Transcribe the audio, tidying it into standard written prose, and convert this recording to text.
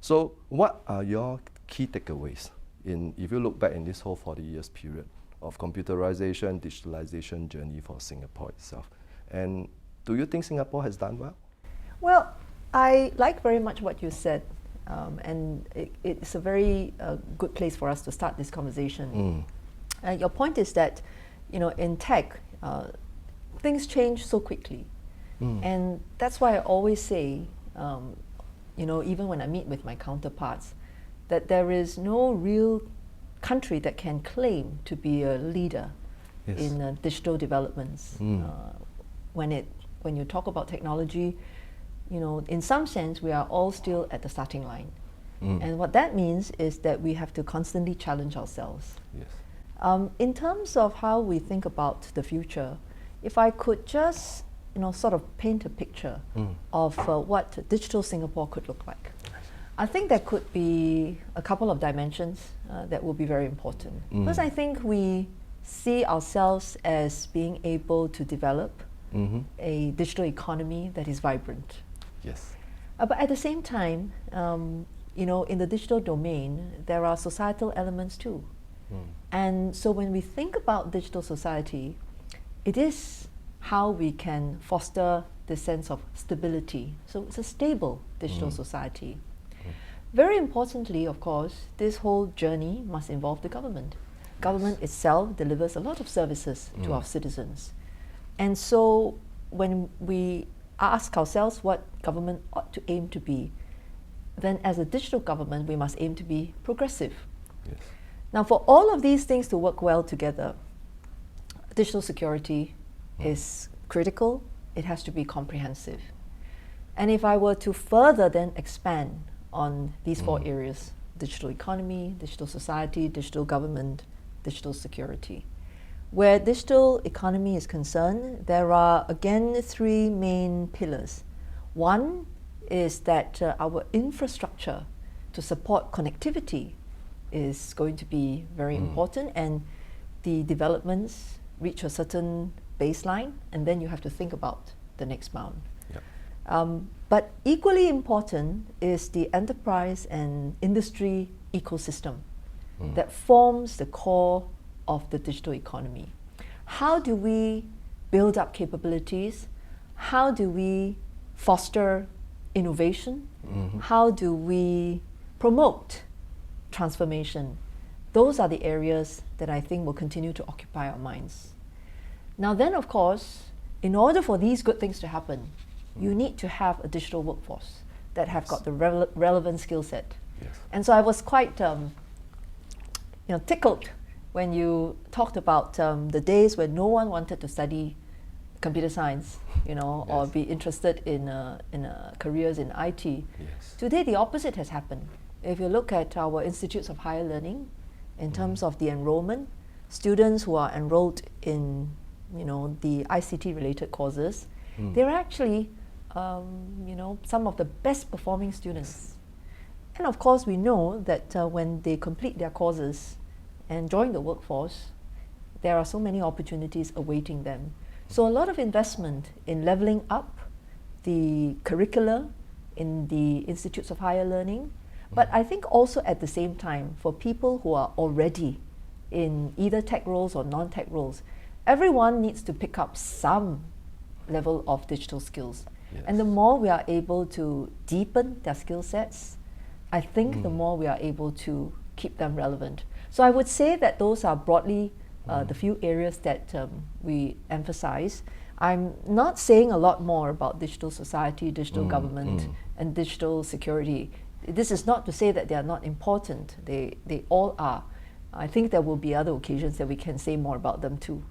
So what are your key takeaways if you look back in this whole 40 years period of computerization, digitalization journey for Singapore itself? And do you think Singapore has done well? Well, I like very much what you said, and it's a very good place for us to start this conversation. Your point is that, in tech, things change so quickly, and that's why I always say, even when I meet with my counterparts, that there is no real country that can claim to be a leader in digital developments. When you talk about technology, in some sense, we are all still at the starting line. And what that means is that we have to constantly challenge ourselves. Yes. In terms of how we think about the future, if I could just sort of paint a picture of what digital Singapore could look like, I think there could be a couple of dimensions that will be very important. First, I think we see ourselves as being able to develop a digital economy that is vibrant. Yes. But at the same time, in the digital domain, there are societal elements too. And so when we think about digital society, it is how we can foster the sense of stability. So it's a stable digital society. Very importantly, of course, this whole journey must involve the government. Government itself delivers a lot of services to our citizens. And so when we ask ourselves what government ought to aim to be, then as a digital government, we must aim to be progressive. Yes. Now, for all of these things to work well together, digital security is critical. It has to be comprehensive. And if I were to further then expand on these four areas: digital economy, digital society, digital government, digital security. Where digital economy is concerned, there are again three main pillars. One is that our infrastructure to support connectivity is going to be very important, and the developments reach a certain baseline, and then you have to think about the next bound. But equally important is the enterprise and industry ecosystem that forms the core of the digital economy. How do we build up capabilities? How do we foster innovation? How do we promote transformation? Those are the areas that I think will continue to occupy our minds. Now then, of course, in order for these good things to happen, you need to have a digital workforce that have got the relevant skill set. Yes. And so I was quite tickled when you talked about the days when no one wanted to study computer science, or be interested in careers in IT. Yes. Today, the opposite has happened. If you look at our institutes of higher learning, in terms of the enrollment, students who are enrolled in the ICT-related courses, they're actually some of the best performing students. And of course, we know that when they complete their courses and join the workforce, there are so many opportunities awaiting them. So a lot of investment in leveling up the curricula in the institutes of higher learning, but I think also at the same time, for people who are already in either tech roles or non-tech roles, everyone needs to pick up some level of digital skills. Yes. And the more we are able to deepen their skill sets, I think the more we are able to keep them relevant. So I would say that those are broadly the few areas that we emphasize. I'm not saying a lot more about digital society, digital government, and digital security. This is not to say that they are not important. They all are. I think there will be other occasions that we can say more about them too.